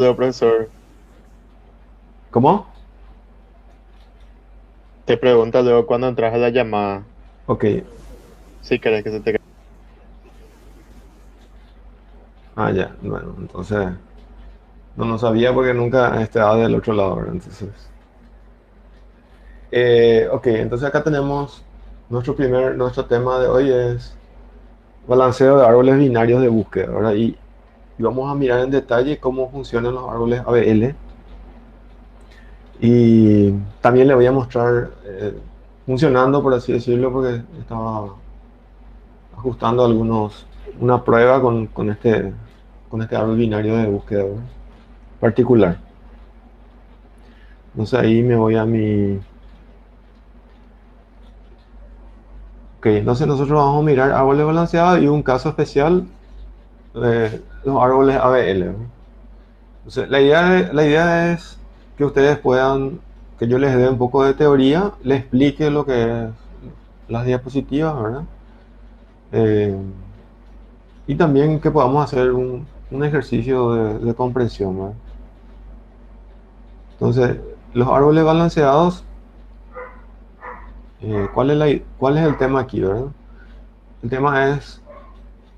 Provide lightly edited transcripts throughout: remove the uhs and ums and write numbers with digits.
Luego, profesor, ¿Cómo? te pregunta luego cuando entras a la llamada, Ok. si querés que se te... Ah, ya. Bueno, entonces no sabía porque nunca he estado del otro lado, ¿verdad? Ok, entonces acá tenemos nuestro tema de hoy es balanceo de árboles binarios de búsqueda, ¿verdad? Y vamos a mirar en detalle cómo funcionan los árboles ABL y también le voy a mostrar funcionando, por así decirlo, porque estaba ajustando una prueba con este árbol binario de búsqueda, ¿verdad? Particular. Entonces ahí me voy a mi... Ok, entonces nosotros vamos a mirar árboles balanceados y un caso especial, los árboles ABL, ¿no? Entonces la idea es que ustedes puedan, que yo les dé un poco de teoría, les explique lo que es las diapositivas, ¿verdad? Eh, y también que podamos hacer un ejercicio de comprensión, ¿verdad? Entonces, los árboles balanceados, ¿cuál es el tema aquí, verdad? El tema es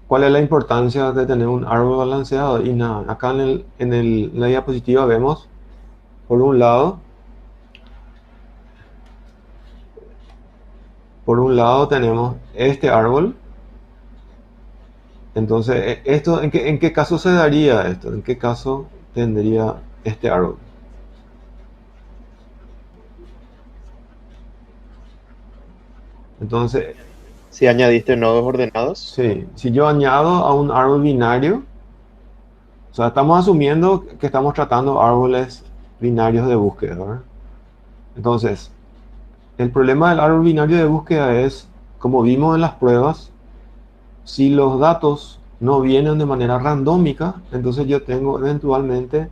¿cuál es la importancia de tener un árbol balanceado? Y nada, acá en la diapositiva vemos, por un lado tenemos este árbol. Entonces, esto, ¿en qué caso se daría esto? ¿En qué caso tendría este árbol? Entonces, Si añadiste nodos ordenados, sí, si yo añado a un árbol binario, o sea, estamos asumiendo que estamos tratando árboles binarios de búsqueda, ¿verdad? Entonces, el problema del árbol binario de búsqueda es, como vimos en las pruebas, si los datos no vienen de manera randómica, entonces yo tengo eventualmente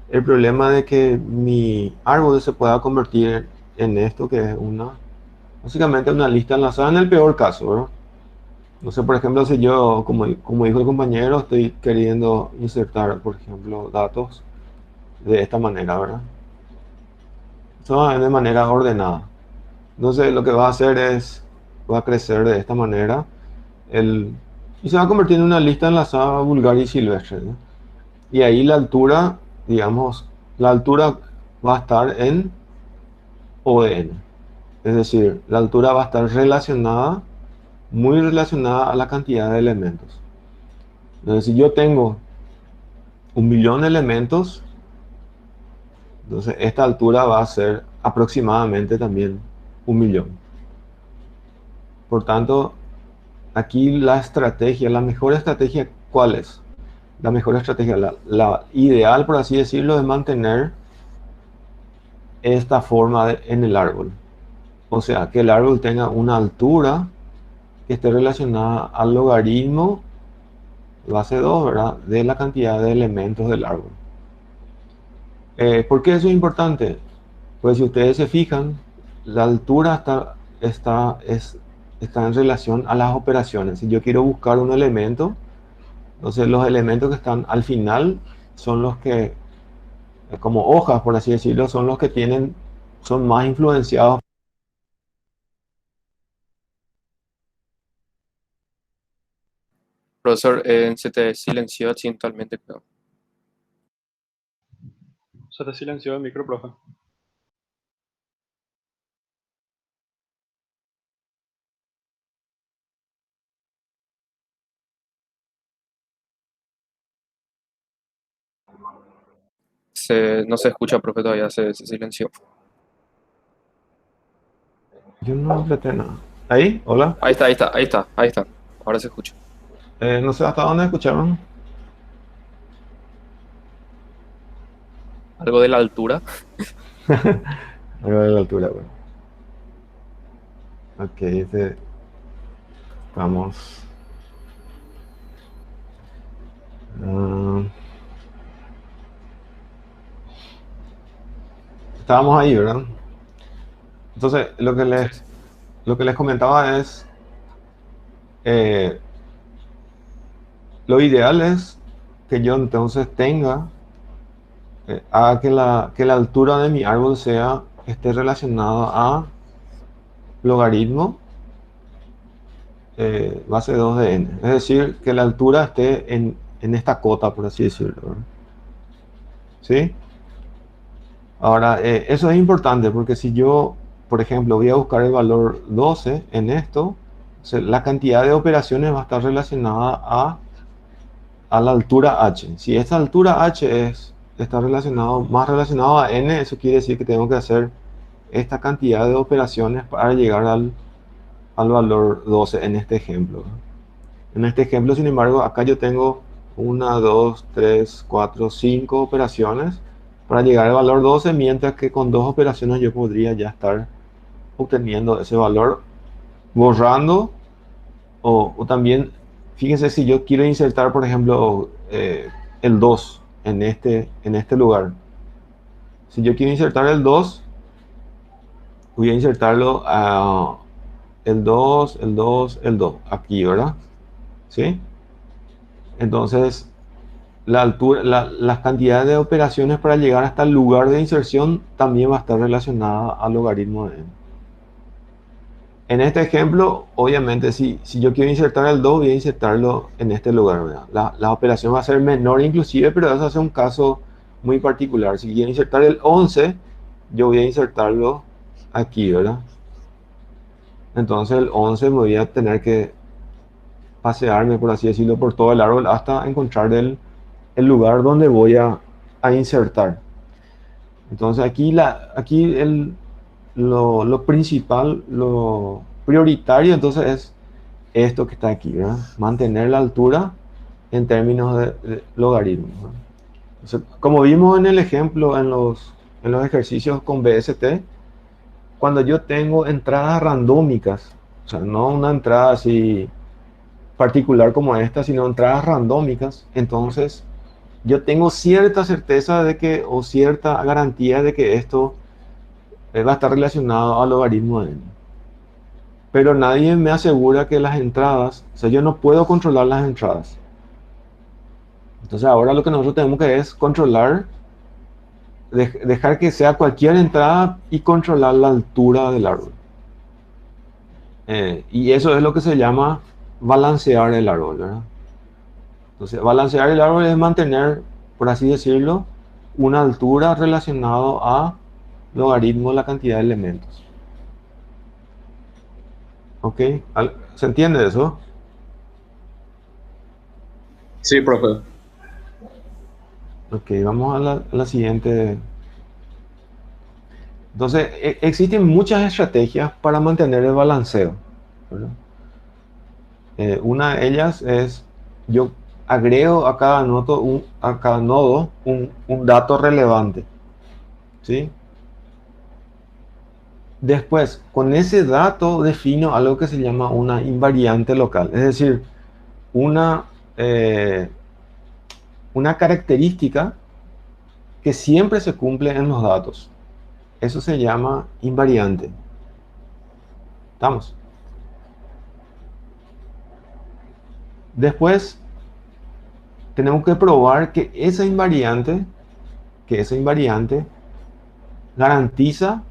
el problema de que mi árbol se pueda convertir en esto que es básicamente una lista enlazada en el peor caso, ¿verdad? No sé, por ejemplo, si yo, como dijo el compañero, estoy queriendo insertar, por ejemplo, datos de esta manera, ¿verdad? Eso es de manera ordenada. Entonces lo que va a hacer es, va a crecer de esta manera el, y se va a convertir en una lista enlazada vulgar y silvestre, ¿no? Y ahí la altura, digamos, la altura va a estar en ON. Es decir, la altura va a estar relacionada, muy relacionada a la cantidad de elementos. Entonces, si yo tengo 1 millón de elementos, entonces esta altura va a ser aproximadamente también 1 millón. Por tanto, aquí la mejor estrategia, ¿cuál es? La mejor estrategia, la ideal, por así decirlo, es mantener esta forma en el árbol. O sea, que el árbol tenga una altura que esté relacionada al logaritmo base 2, ¿verdad? De la cantidad de elementos del árbol. ¿Por qué eso es importante? Pues si ustedes se fijan, la altura está en relación a las operaciones. Si yo quiero buscar un elemento, entonces los elementos que están al final son los que, como hojas, por así decirlo, son los que son más influenciados. Profesor, se te silenció accidentalmente, creo. se te silenció el micro, profe. No se escucha, profe, todavía se silenció. Yo no apreté nada. ¿Ahí? ¿Hola? Ahí está, ahí está, ahí está, ahí está. Ahora se escucha. No sé hasta dónde escucharon. Algo de la altura. Algo de la altura, bueno. Ok, vamos. ah, Estábamos ahí, ¿verdad? Entonces, Sí, sí. lo que les comentaba es, eh, lo ideal es que yo entonces tenga haga que la altura de mi árbol esté relacionada a logaritmo base 2 de n. Es decir, que la altura esté en esta cota, por así decirlo, ¿verdad? ¿Sí? Ahora, eso es importante porque si yo, por ejemplo, voy a buscar el valor 12 en esto, la cantidad de operaciones va a estar relacionada a la altura h. Si esta altura h está más relacionado a n, eso quiere decir que tengo que hacer esta cantidad de operaciones para llegar al valor 12 en este ejemplo. En este ejemplo, sin embargo, acá yo tengo 1, 2, 3, 4, 5 operaciones para llegar al valor 12, mientras que con 2 operaciones yo podría ya estar obteniendo ese valor, borrando o también, fíjense, si yo quiero insertar, por ejemplo, el 2 en este lugar. Si yo quiero insertar el 2, voy a insertarlo a el 2, el 2, el 2, aquí, ¿verdad? ¿Sí? Entonces, la altura, las cantidades de operaciones para llegar hasta el lugar de inserción también va a estar relacionada al logaritmo de n. En este ejemplo, obviamente, si yo quiero insertar el 2, voy a insertarlo en este lugar, ¿verdad? La operación va a ser menor inclusive, pero eso hace un caso muy particular. Si quiero insertar el 11, yo voy a insertarlo aquí, ¿verdad? Entonces el 11 me voy a tener que pasearme, por así decirlo, por todo el árbol hasta encontrar el lugar donde voy a insertar. Entonces aquí lo principal, lo prioritario entonces es esto que está aquí, ¿verdad? Mantener la altura en términos de logaritmos, ¿verdad? Entonces, como vimos en el ejemplo en los ejercicios con BST, cuando yo tengo entradas randómicas, o sea, no una entrada así particular como esta, sino entradas randómicas, entonces yo tengo cierta certeza de que, o cierta garantía de que esto va a estar relacionado al logaritmo de n. Pero nadie me asegura que las entradas, o sea, yo no puedo controlar las entradas. Entonces ahora lo que nosotros tenemos que es controlar, dejar que sea cualquier entrada y controlar la altura del árbol. Y eso es lo que se llama balancear el árbol, ¿verdad? Entonces, balancear el árbol es mantener, por así decirlo, una altura relacionada a logaritmo de la cantidad de elementos. ¿Ok? ¿Se entiende eso? Sí, profe. Ok, vamos a la siguiente. Entonces, existen muchas estrategias para mantener el balanceo, ¿verdad? Una de ellas es, yo agrego a cada nodo un dato relevante, ¿sí? Después, con ese dato defino algo que se llama una invariante local, es decir, una característica que siempre se cumple en los datos. Eso se llama invariante. ¿Estamos? Después, tenemos que probar que esa invariante garantiza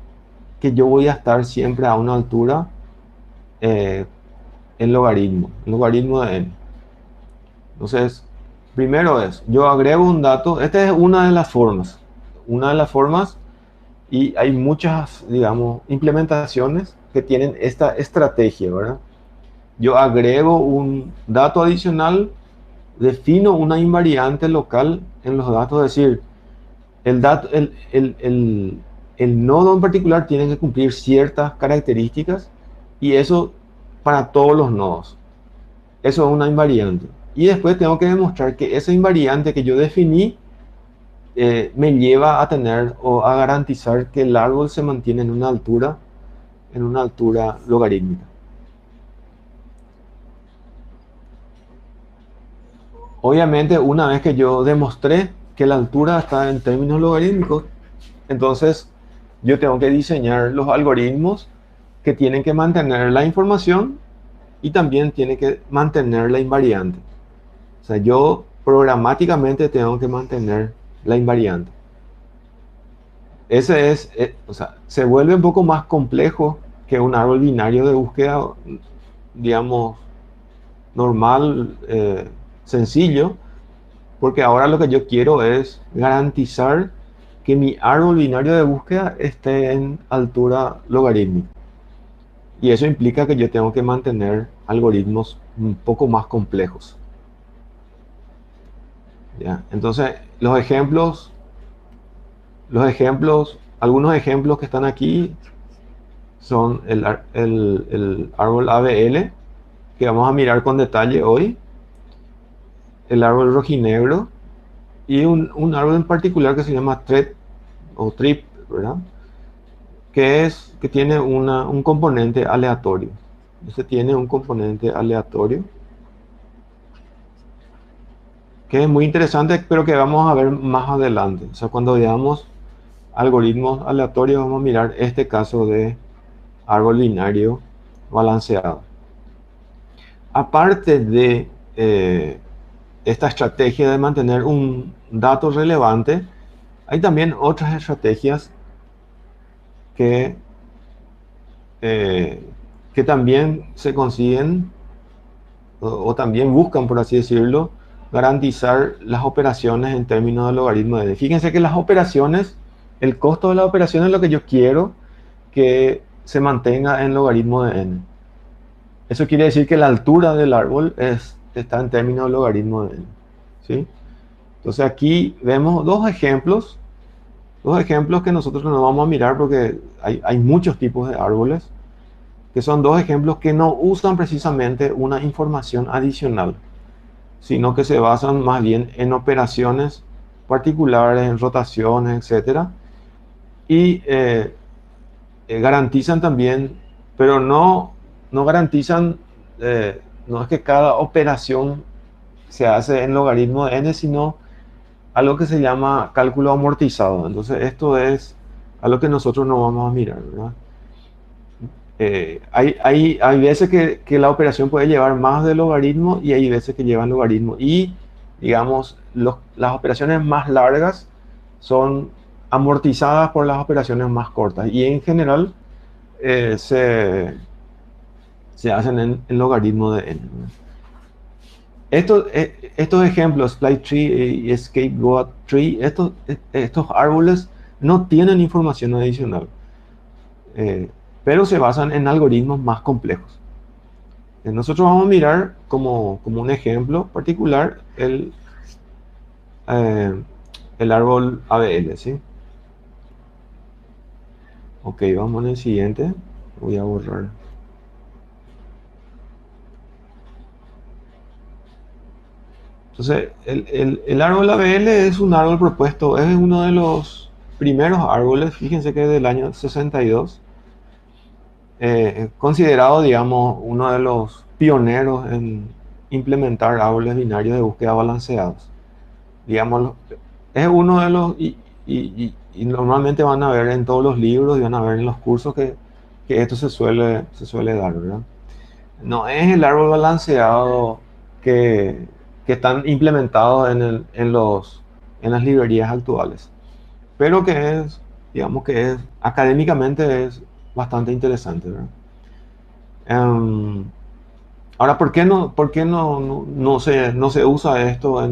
que yo voy a estar siempre a una altura en logaritmo de n. Entonces, primero yo agrego un dato. Esta es una de las formas. Y hay muchas, digamos, implementaciones que tienen esta estrategia, ¿verdad? Yo agrego un dato adicional, defino una invariante local en los datos, es decir, el nodo en particular tiene que cumplir ciertas características y eso para todos los nodos. Eso es una invariante. Y después tengo que demostrar que esa invariante que yo definí me lleva a tener o a garantizar que el árbol se mantiene en una altura logarítmica. Obviamente, una vez que yo demostré que la altura está en términos logarítmicos, entonces yo tengo que diseñar los algoritmos que tienen que mantener la información y también tienen que mantener la invariante. O sea, yo programáticamente tengo que mantener la invariante. ese es, o sea, se vuelve un poco más complejo que un árbol binario de búsqueda, digamos, normal, sencillo, porque ahora lo que yo quiero es garantizar que mi árbol binario de búsqueda esté en altura logarítmica. Y eso implica que yo tengo que mantener algoritmos un poco más complejos. ¿Ya? Entonces, algunos ejemplos que están aquí son el árbol ABL, que vamos a mirar con detalle hoy, el árbol rojinegro y un árbol en particular que se llama TREP o TRIP, ¿verdad? Que tiene un componente aleatorio. Este tiene un componente aleatorio que es muy interesante, pero que vamos a ver más adelante. O sea, cuando veamos algoritmos aleatorios, vamos a mirar este caso de árbol binario balanceado. Aparte de esta estrategia de mantener un dato relevante, hay también otras estrategias que, que también se consiguen o también buscan, por así decirlo, garantizar las operaciones en términos de logaritmo de n. Fíjense que las operaciones, el costo de la operación es lo que yo quiero que se mantenga en logaritmo de n. Eso quiere decir que la altura del árbol está en términos de logaritmo de n. ¿Sí? Entonces aquí vemos dos ejemplos que nosotros no vamos a mirar porque hay muchos tipos de árboles, que son dos ejemplos que no usan precisamente una información adicional, sino que se basan más bien en operaciones particulares, en rotaciones, etcétera, y garantizan también, pero no garantizan, no es que cada operación se hace en logaritmo de n, sino algo que se llama cálculo amortizado. Entonces esto es algo que nosotros no vamos a mirar, ¿verdad? Hay veces que la operación puede llevar más de logaritmo y hay veces que llevan logaritmo. Y, digamos, las operaciones más largas son amortizadas por las operaciones más cortas. Y en general se hacen en logaritmo de n. Estos ejemplos, Flight Tree y Scapegoat Tree, estos árboles no tienen información adicional. Pero se basan en algoritmos más complejos. Nosotros vamos a mirar como un ejemplo particular el árbol ABL, ¿sí? Ok, vamos en el siguiente. Voy a borrar. Entonces, el árbol ABL es un árbol propuesto, es uno de los primeros árboles, fíjense que es del año 62. Considerado, digamos, uno de los pioneros en implementar árboles binarios de búsqueda balanceados. Digamos, es uno de los, y normalmente van a ver en todos los libros y van a ver en los cursos que esto se suele dar, ¿verdad? No es el árbol balanceado que están implementados en las librerías actuales, pero que es, digamos que es, académicamente es bastante interesante, ¿verdad? Ahora, por qué no se usa esto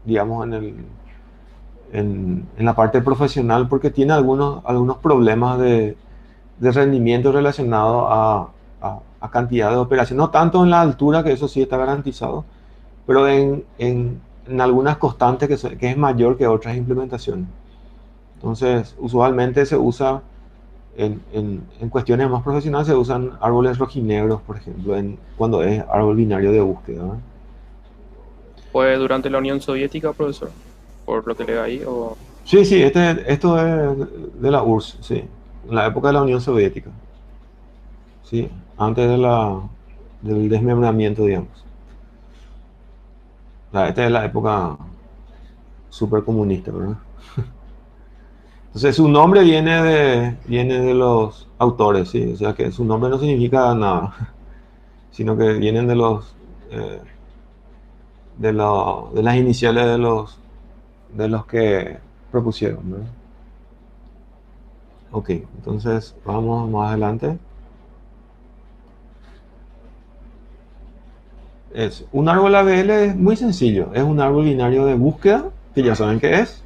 digamos, en la parte profesional? Porque tiene algunos problemas de rendimiento relacionado a cantidad de operaciones. No tanto en la altura, que eso sí está garantizado, pero en algunas constantes que es mayor que otras implementaciones. Entonces, usualmente se usa en cuestiones más profesionales, se usan árboles rojinegros, por ejemplo, cuando es árbol binario de búsqueda, ¿verdad? ¿Fue durante la Unión Soviética, profesor? Por lo que leo ahí, o... Sí, sí, esto es de la URSS, sí, en la época de la Unión Soviética, sí, antes del desmembramiento, digamos. Esta es la época supercomunista, ¿verdad? Entonces su nombre viene de los autores, ¿sí? O sea que su nombre no significa nada, sino que vienen eh, de las iniciales de los que propusieron, ¿verdad? Ok, entonces vamos más adelante. Un árbol ABL es muy sencillo. Es un árbol binario de búsqueda, que ya saben qué es,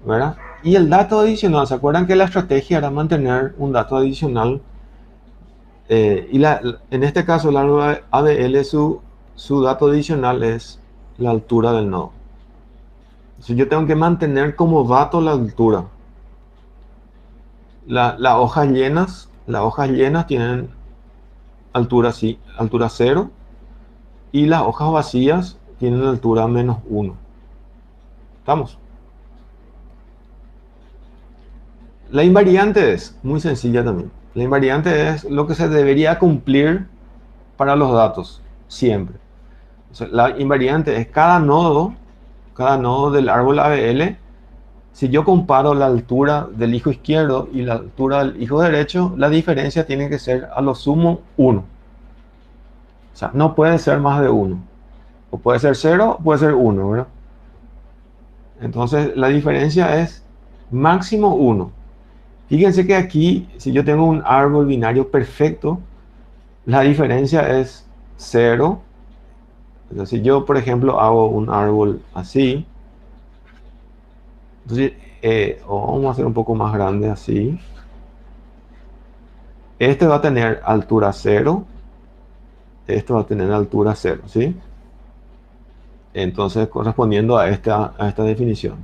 ¿verdad? Y el dato adicional, ¿se acuerdan que la estrategia era mantener un dato adicional? En este caso, el árbol ABL, su dato adicional es la altura del nodo. Entonces yo tengo que mantener como dato la altura. Las hojas llenas tienen altura, sí, altura 0, y las hojas vacías tienen altura -1. ¿Estamos? La invariante es muy sencilla también. La invariante es lo que se debería cumplir para los datos, siempre. O sea, la invariante es cada nodo del árbol ABL. Si yo comparo la altura del hijo izquierdo y la altura del hijo derecho, la diferencia tiene que ser a lo sumo 1. O sea, no puede ser más de 1. O puede ser 0, o puede ser 1, ¿verdad? Entonces, la diferencia es máximo 1. Fíjense que aquí, si yo tengo un árbol binario perfecto, la diferencia es 0. Entonces, si yo, por ejemplo, hago un árbol así, entonces, vamos a hacer un poco más grande así. Este va a tener altura 0. Esto va a tener altura 0, ¿sí? Entonces, correspondiendo a esta definición.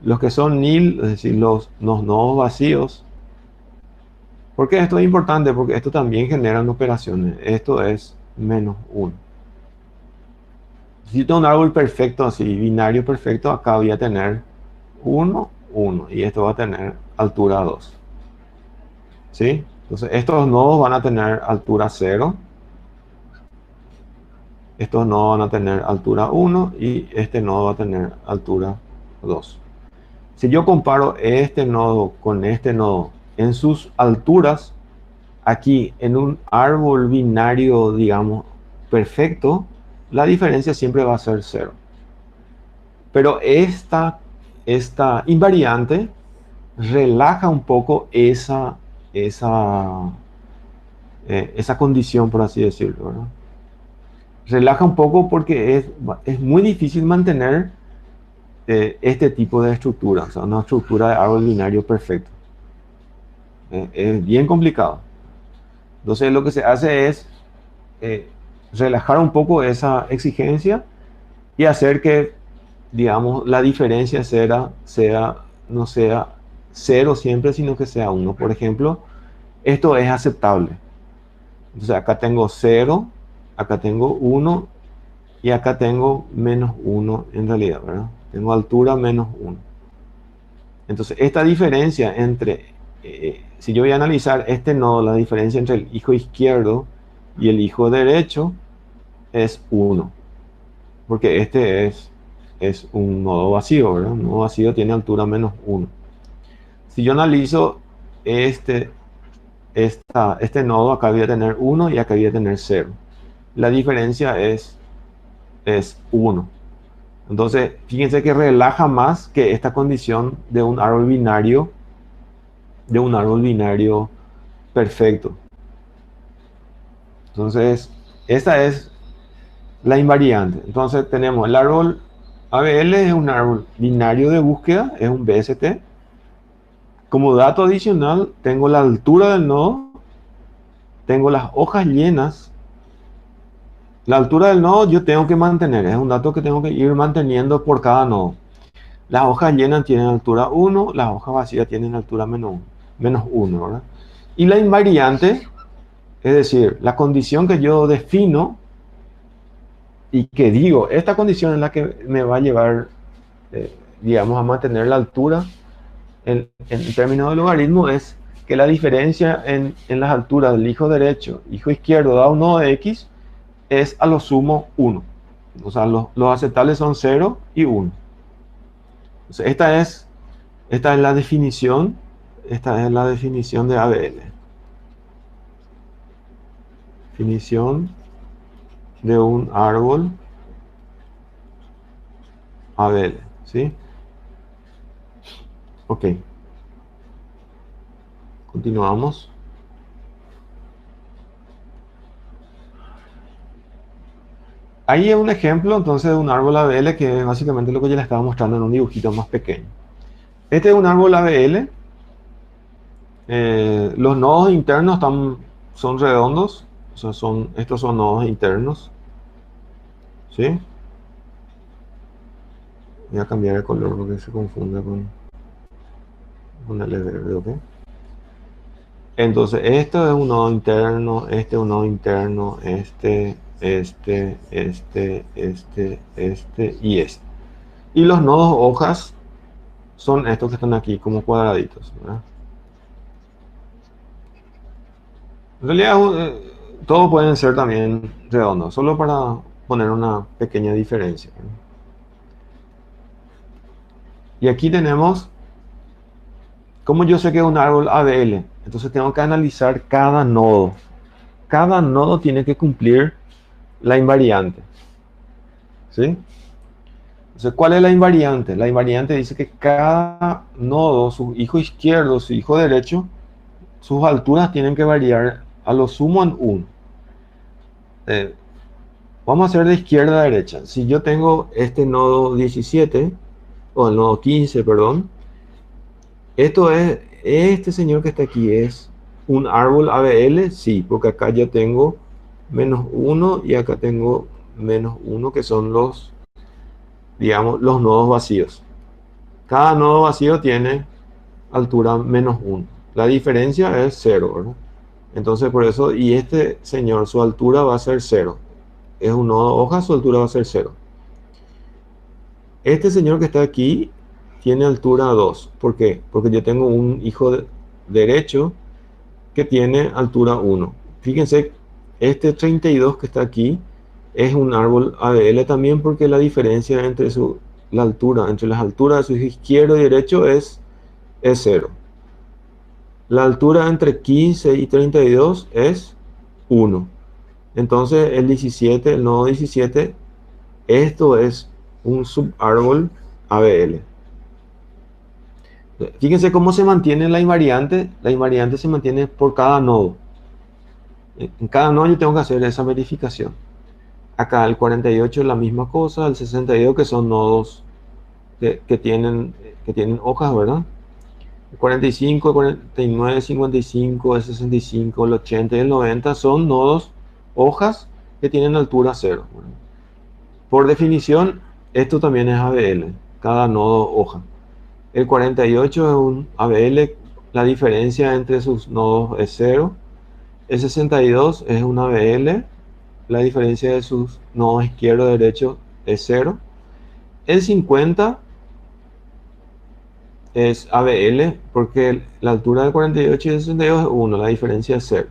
Los que son nil, es decir, los nodos vacíos. ¿Por qué esto es importante? Porque esto también generan operaciones. Esto es -1. Si yo tengo un árbol perfecto, así, binario perfecto, acá voy a tener 1, 1. Y esto va a tener altura 2. ¿Sí? Entonces, estos nodos van a tener altura 0. Estos nodos van a tener altura 1 y este nodo va a tener altura 2. Si yo comparo este nodo con este nodo en sus alturas, aquí en un árbol binario, digamos, perfecto, la diferencia siempre va a ser 0. Pero esta invariante relaja un poco esa condición, por así decirlo, ¿verdad? Relaja un poco porque es muy difícil mantener este tipo de estructura, o sea, una estructura de árbol binario perfecto. Es bien complicado. Entonces lo que se hace es eh, relajar un poco esa exigencia y hacer que, digamos, la diferencia no sea 0 siempre, sino que sea 1. Por ejemplo, esto es aceptable. Entonces acá tengo 0, acá tengo 1 y acá tengo -1 en realidad, ¿verdad? Tengo altura -1. Entonces, esta diferencia entre, si yo voy a analizar este nodo, la diferencia entre el hijo izquierdo y el hijo derecho es 1. Porque es un nodo vacío, ¿verdad? Un nodo vacío tiene altura -1. Si yo analizo este, este nodo, acá voy a tener 1 y acá voy a tener 0. La diferencia es 1. Entonces, fíjense que relaja más que esta condición de un árbol binario perfecto. Entonces, esa es la invariante. Entonces, tenemos el árbol ABL, es un árbol binario de búsqueda, es un BST. Como dato adicional, tengo la altura del nodo, tengo las hojas llenas. La altura del nodo yo tengo que mantener, es un dato que tengo que ir manteniendo por cada nodo. Las hojas llenas tienen altura 1, las hojas vacías tienen altura -1, ¿verdad? Y la invariante, es decir, la condición que yo defino y que digo, esta condición es la que me va a llevar, digamos, a mantener la altura en términos de logaritmo, es que la diferencia en las alturas del hijo derecho, hijo izquierdo, dado un nodo de x, es a lo sumo 1. O sea, los aceptables son 0 y 1. Entonces, esta es la definición, de ABL. Definición de un árbol ABL, ¿sí? Ok. Continuamos. Ahí es un ejemplo entonces de un árbol ABL que es básicamente lo que ya le estaba mostrando en un dibujito más pequeño. Este es un árbol ABL. Los nodos internos son redondos, o sea, estos son nodos internos. ¿Sí? Voy a cambiar el color porque se confunde con el verde, ¿ok? Entonces, esto es un nodo interno, este es un nodo interno, este y este. Y los nodos hojas son estos que están aquí como cuadraditos, ¿verdad? En realidad, todos pueden ser también redondos, solo para poner una pequeña diferencia, ¿verdad? Y aquí tenemos, como yo sé que es un árbol ABL, entonces tengo que analizar cada nodo. Cada nodo tiene que cumplir la invariante. ¿Sí? Entonces, ¿cuál es la invariante? La invariante dice que cada nodo, su hijo izquierdo, su hijo derecho, sus alturas tienen que variar a lo sumo en 1. Vamos a hacer de izquierda a derecha. Si yo tengo este nodo 17, o el nodo 15, perdón, este señor que está aquí es un árbol ABL, sí, porque acá ya tengo -1 y acá tengo -1, que son los, digamos, los nodos vacíos. Cada nodo vacío tiene altura -1. La diferencia es 0, ¿verdad? Entonces por eso, y este señor, su altura va a ser 0. Es un nodo hoja, su altura va a ser 0. Este señor que está aquí tiene altura 2. ¿Por qué? Porque yo tengo un hijo derecho que tiene altura 1. Fíjense, este 32 que está aquí es un árbol ABL también, porque la diferencia entre la altura, entre las alturas de su hijo izquierdo y derecho es 0. La altura entre 15 y 32 es 1. Entonces el 17, el nodo 17, esto es un subárbol ABL. Fíjense cómo se mantiene la invariante. La invariante se mantiene por cada nodo. En cada nodo yo tengo que hacer esa verificación. Acá el 48 es la misma cosa, el 62 que son nodos que tienen hojas, ¿verdad? El 45, el 49, el 55, el 65, el 80 y el 90 son nodos hojas que tienen altura 0. ¿Verdad? Por definición, esto también es ABL, cada nodo hoja. El 48 es un ABL, la diferencia entre sus nodos es 0. El 62 es un ABL, la diferencia de sus nodos izquierdo y derecho es 0. El 50 es ABL porque la altura del 48 y del 62 es 1, la diferencia es 0.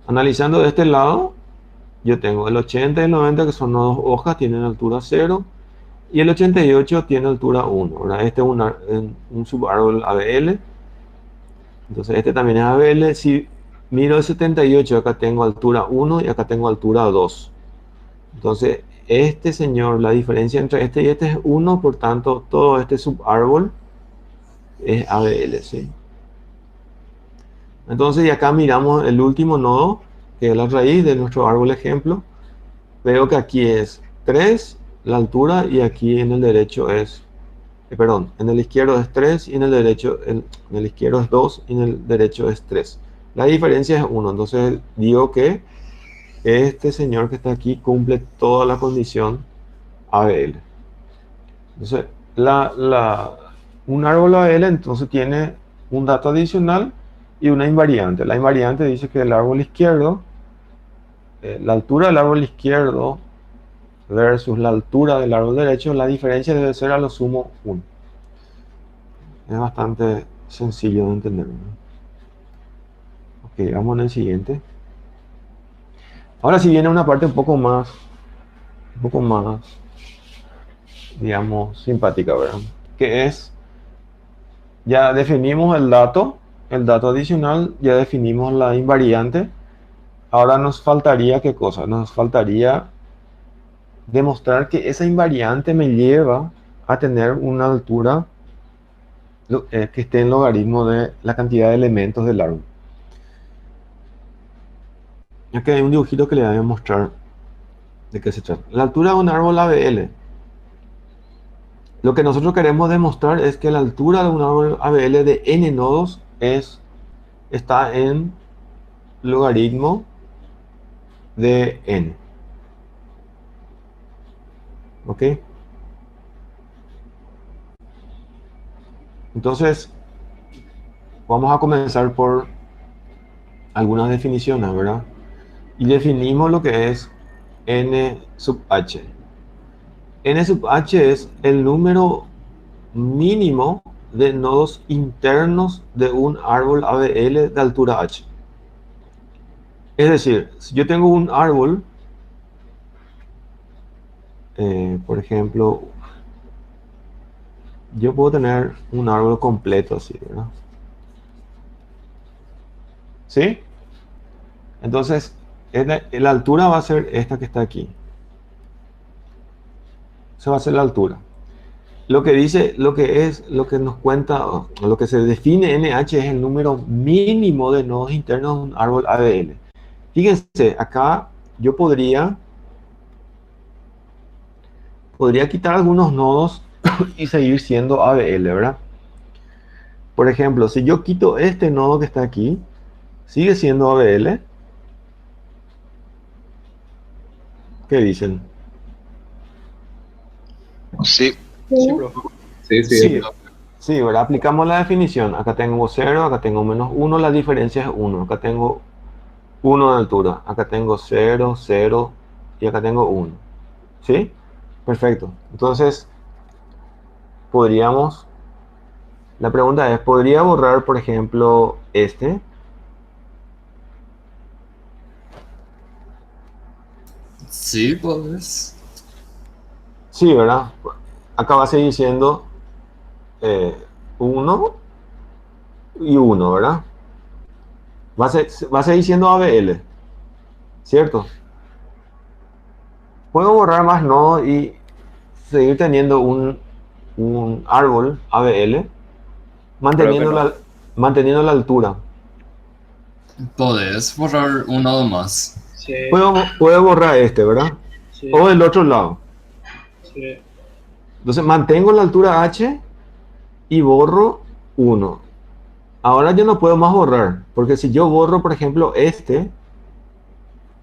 Analizando de este lado, yo tengo el 80 y el 90 que son nodos hojas, tienen altura 0. Y el 88 tiene altura 1, ¿verdad? Este es un subárbol ABL. Entonces este también es ABL. Si miro el 78, acá tengo altura 1 y acá tengo altura 2. Entonces este señor, la diferencia entre este y este es 1, por tanto todo este subárbol es ABL, ¿sí? Entonces y acá miramos el último nodo, que es la raíz de nuestro árbol ejemplo. Veo que aquí es 3 la altura y aquí en el derecho es, perdón, en el izquierdo es 3 y en el derecho, en el izquierdo es 2 y en el derecho es 3. La diferencia es 1, entonces digo que este señor que está aquí cumple toda la condición ABL. Entonces, un árbol ABL entonces tiene un dato adicional y una invariante. La invariante dice que el árbol izquierdo, la altura del árbol izquierdo versus la altura del árbol derecho, la diferencia debe ser a lo sumo 1. Es bastante sencillo de entender, ¿no? Ok, vamos en el siguiente. Ahora sí viene una parte un poco más, digamos, simpática, ¿verdad? Que es, ya definimos el dato adicional, ya definimos la invariante. Ahora nos faltaría, ¿qué cosa? Nos faltaría demostrar que esa invariante me lleva a tener una altura que esté en logaritmo de la cantidad de elementos del árbol. Aquí hay un dibujito que le voy a mostrar de qué se trata. La altura de un árbol ABL. Lo que nosotros queremos demostrar es que la altura de un árbol ABL de n nodos está en logaritmo de n. ¿Ok? Entonces, vamos a comenzar por algunas definiciones, ¿verdad? Y definimos lo que es n sub h. N sub h es el número mínimo de nodos internos de un árbol ABL de altura h. Es decir, si yo tengo un árbol, por ejemplo, yo puedo tener un árbol completo así, ¿verdad? ¿Sí? Entonces, la altura va a ser esta que está aquí. Esa va a ser la altura. Lo que dice, lo que nos cuenta, lo que se define NH es el número mínimo de nodos internos de un árbol ABL. Fíjense, acá yo podría quitar algunos nodos y seguir siendo ABL, ¿verdad? Por ejemplo, si yo quito este nodo que está aquí, sigue siendo ABL. ¿Qué dicen? Sí, Sí, profe. sí, Sí, sí, ¿verdad? Aplicamos la definición. Acá tengo 0, acá tengo menos 1, la diferencia es 1. Acá tengo 1 de altura, acá tengo 0, 0 y acá tengo 1. ¿Sí? Perfecto. Entonces, podríamos, la pregunta es, ¿podría borrar, por ejemplo, este? Sí, pues. Sí, ¿verdad? Acá va a seguir siendo 1 y 1, ¿verdad? Va a seguir siendo ABL, ¿cierto? Puedo borrar más nodos y seguir teniendo un árbol ABL Creo que manteniendo no. manteniendo la altura. Podés borrar un nodo más. Sí, Puedo borrar este, ¿verdad? sí, O del otro lado. sí. Entonces mantengo la altura h y borro 1. Ahora yo no puedo más borrar, porque si yo borro, por ejemplo, este,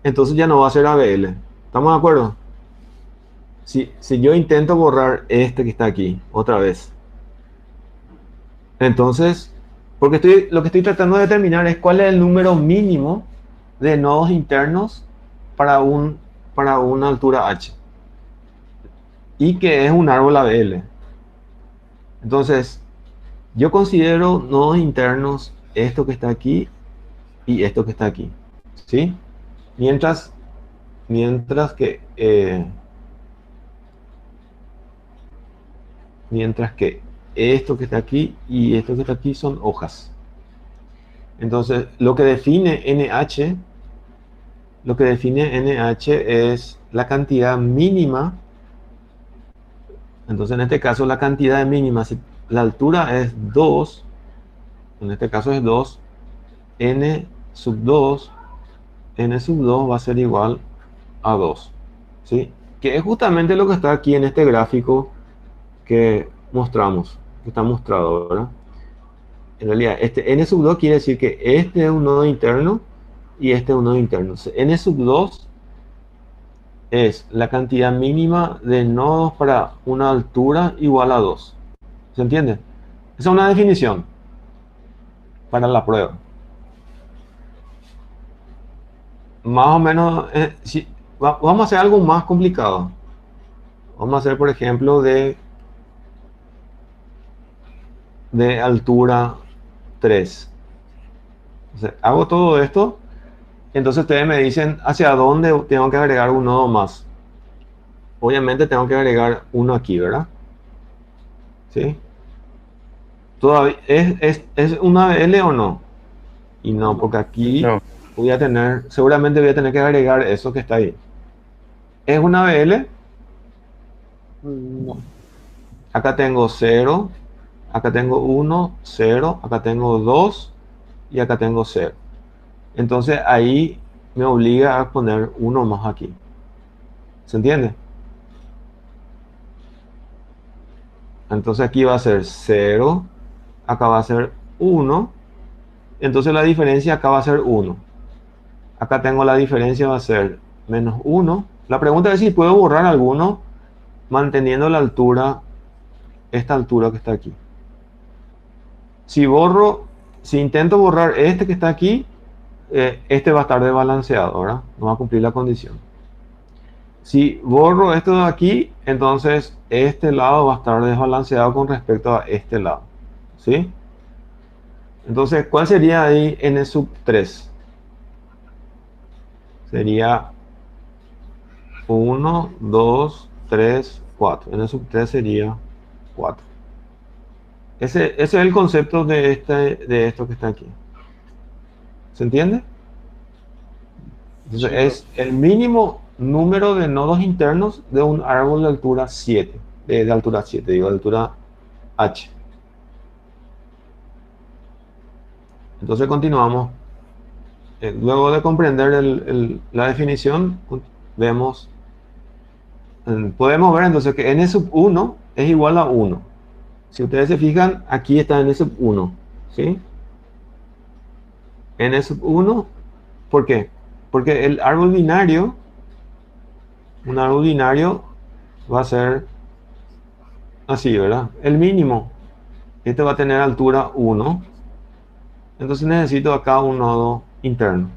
entonces ya no va a ser ABL. ¿Estamos de acuerdo? Si yo intento borrar este que está aquí, otra vez, entonces, porque lo que estoy tratando de determinar es cuál es el número mínimo de nodos internos para una altura h. Y que es un árbol ABL. Entonces, yo considero nodos internos esto que está aquí y esto que está aquí. ¿Sí? Mientras que esto que está aquí y esto que está aquí son hojas. Entonces, lo que define NH es la cantidad mínima. Entonces, en este caso, la cantidad mínima, si la altura es 2, en este caso es 2, n sub 2 va a ser igual a 2. ¿Sí? Que es justamente lo que está aquí en este gráfico que mostramos, que está mostrado, ¿verdad? En realidad, este n sub 2 quiere decir que este es un nodo interno y este es un nodo interno. N sub 2 es la cantidad mínima de nodos para una altura igual a 2. ¿Se entiende? Esa es una definición para la prueba. Más o menos, vamos a hacer algo más complicado. Vamos a hacer, por ejemplo, de altura 3. Entonces, hago todo esto. Entonces ustedes me dicen hacia dónde tengo que agregar un nodo más. Obviamente tengo que agregar uno aquí, ¿verdad? ¿Sí? ¿Todavía es una ABL o no? Y no, porque aquí No. seguramente voy a tener que agregar eso que está ahí. ¿Es una ABL? No. Acá tengo 0, acá tengo 1, 0, acá tengo 2 y acá tengo 0. Entonces ahí me obliga a poner uno más aquí. ¿Se entiende? Entonces aquí va a ser 0, acá va a ser 1, entonces la diferencia acá va a ser 1. Acá tengo la diferencia va a ser menos 1. La pregunta es si puedo borrar alguno manteniendo la altura, esta altura que está aquí. Si borro, si intento borrar este que está aquí, este va a estar desbalanceado, ¿verdad? No va a cumplir la condición. Si borro esto de aquí, entonces este lado va a estar desbalanceado con respecto a este lado, ¿sí? Entonces, ¿cuál sería ahí n sub 3? Sería 1, 2, 3, 4. N sub 3 sería 4. Ese es el concepto de esto que está aquí. ¿Se entiende? Entonces Sí, es el mínimo número de nodos internos de un árbol de altura 7. De altura 7, digo, de altura h. Entonces continuamos. Luego de comprender la definición, vemos, podemos ver entonces que n sub 1 es igual a 1. Si ustedes se fijan, aquí está n sub 1, ¿sí? N sub 1, ¿por qué? Porque el árbol binario, un árbol binario va a ser así, ¿verdad? El mínimo, este va a tener altura 1, entonces necesito acá un nodo interno.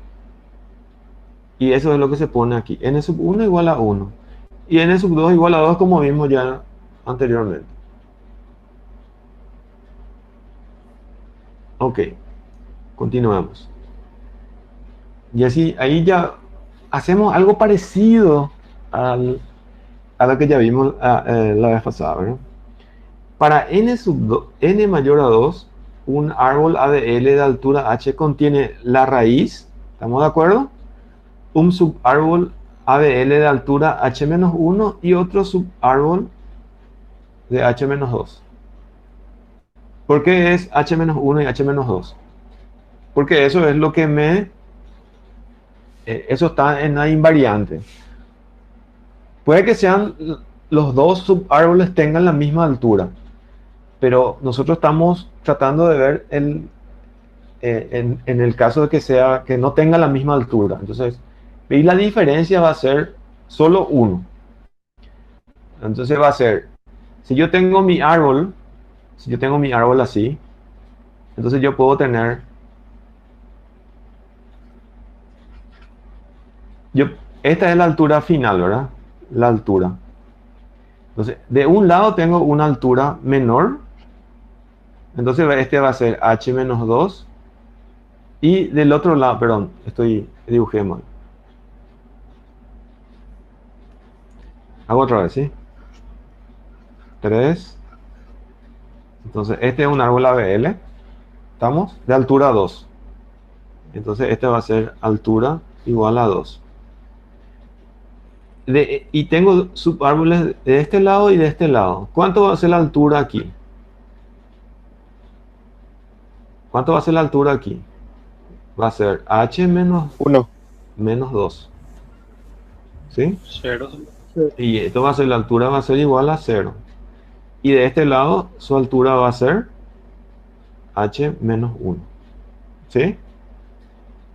Y eso es lo que se pone aquí. N sub 1 igual a 1. Y n sub 2 igual a 2 como vimos ya anteriormente. Ok, continuemos. Y así, ahí ya hacemos algo parecido a lo que ya vimos la vez pasada, ¿verdad? Para n, n mayor a 2, un árbol ADL de altura h contiene la raíz, ¿estamos de acuerdo? Un subárbol ADL de altura h-1 y otro subárbol de h-2. ¿Por qué es h-1 y h-2? Porque eso es lo que eso está en la invariante. Puede que sean los dos subárboles tengan la misma altura, pero nosotros estamos tratando de ver en el caso de que no tenga la misma altura. Entonces, y la diferencia va a ser solo 1. Entonces va a ser, si yo tengo mi árbol así, entonces yo puedo tener, esta es la altura final, ¿verdad? La altura. Entonces, de un lado tengo una altura menor, entonces este va a ser h-2, y del otro lado, perdón, dibujé mal. Hago otra vez, ¿sí? 3. Entonces, este es un árbol ABL. ¿Estamos? De altura 2. Entonces, este va a ser altura igual a 2. Y tengo subárboles de este lado y de este lado. ¿Cuánto va a ser la altura aquí? ¿Cuánto va a ser la altura aquí? Va a ser h menos 1. 2. ¿Sí? 0. Y esto va a ser, la altura va a ser igual a 0. Y de este lado, su altura va a ser h menos 1. ¿Sí?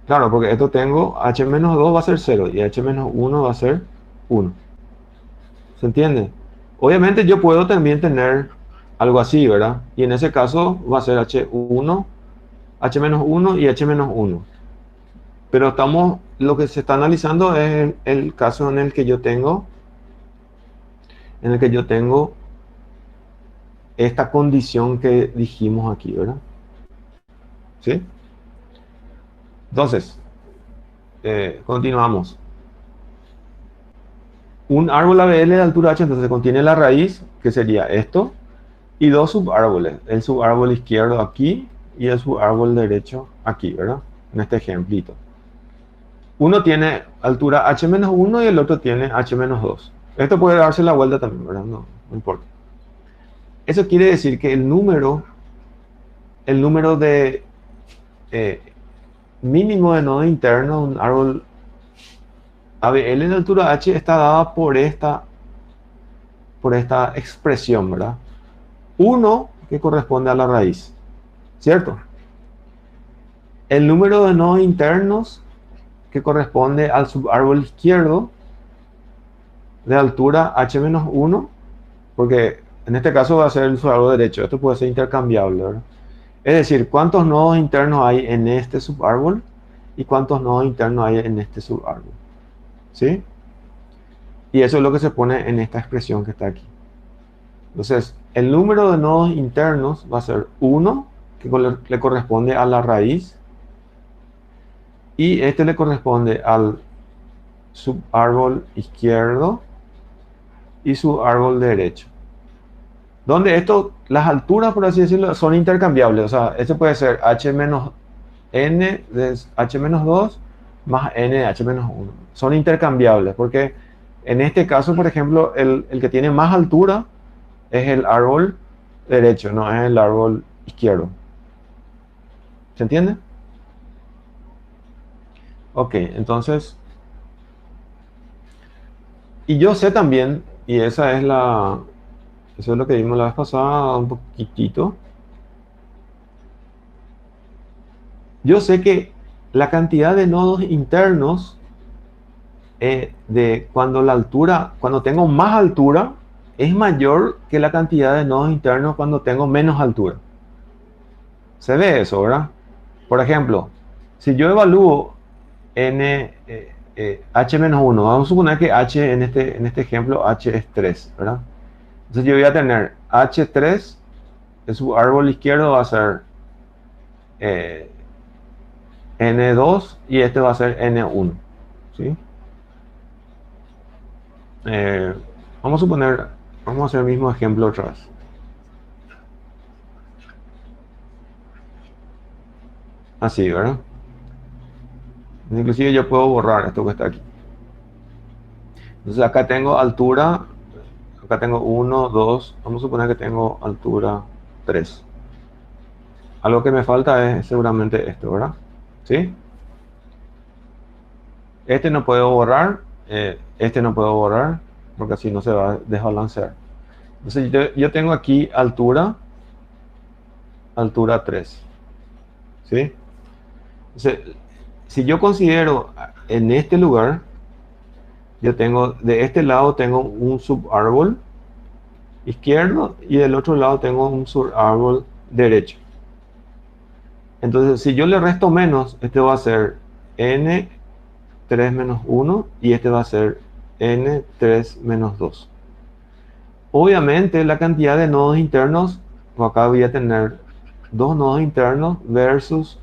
Claro, porque esto tengo h menos 2 va a ser 0 y h menos 1 va a ser 1. ¿Se entiende? Obviamente yo puedo también tener algo así, ¿verdad? Y en ese caso va a ser h1, h menos 1 y h menos 1. Pero lo que se está analizando es el caso en el que yo tengo esta condición que dijimos aquí, ¿verdad? ¿Sí? Entonces, continuamos. Un árbol ABL de altura h, entonces contiene la raíz, que sería esto, y dos subárboles. El subárbol izquierdo aquí y el subárbol derecho aquí, ¿verdad? En este ejemplito. Uno tiene altura h-1 y el otro tiene h-2. Esto puede darse la vuelta también, ¿verdad? No importa. Eso quiere decir que el número el número de eh, mínimo de nodos internos, un árbol ABL de altura h está dada por esta expresión, ¿verdad? 1 que corresponde a la raíz, ¿cierto? El número de nodos internos que corresponde al subárbol izquierdo de altura h-1, porque en este caso va a ser el subárbol derecho, esto puede ser intercambiable, ¿verdad? Es decir, cuántos nodos internos hay en este subárbol y cuántos nodos internos hay en este subárbol, ¿sí? Y eso es lo que se pone en esta expresión que está aquí. Entonces, el número de nodos internos va a ser 1, que le corresponde a la raíz, y este le corresponde al subárbol izquierdo y subárbol derecho. Donde esto, las alturas, por así decirlo, son intercambiables. O sea, este puede ser h menos n de h menos 2 más n de h menos 1. Son intercambiables porque en este caso, por ejemplo, el que tiene más altura es el árbol derecho, no es el árbol izquierdo. ¿Se entiende? Ok, entonces... Y yo sé también, y esa es la... Eso es lo que vimos la vez pasada un poquitito. Yo sé que la cantidad de nodos internos de cuando tengo más altura, es mayor que la cantidad de nodos internos cuando tengo menos altura. Se ve eso, ¿verdad? Por ejemplo, si yo evalúo h-1, vamos a suponer que h en este ejemplo, h es 3, ¿verdad? Entonces yo voy a tener h3, en su árbol izquierdo va a ser n2 y este va a ser n1, ¿sí? Vamos a suponer, vamos a hacer el mismo ejemplo otra vez. Así, ¿verdad? Inclusive yo puedo borrar esto que está aquí. Entonces acá tengo altura, acá tengo 1, 2, vamos a suponer que tengo altura 3. Algo que me falta es seguramente esto, ¿verdad? ¿Sí? Este no puedo borrar, este no puedo borrar, porque así no se va a desbalancear. Entonces yo tengo aquí altura 3. ¿Sí? Entonces, si yo considero en este lugar, yo tengo, de este lado tengo un subárbol izquierdo y del otro lado tengo un subárbol derecho. Entonces, si yo le resto menos, este va a ser n3 menos 1 y este va a ser n3 menos 2. Obviamente, la cantidad de nodos internos, acá voy a tener dos nodos internos versus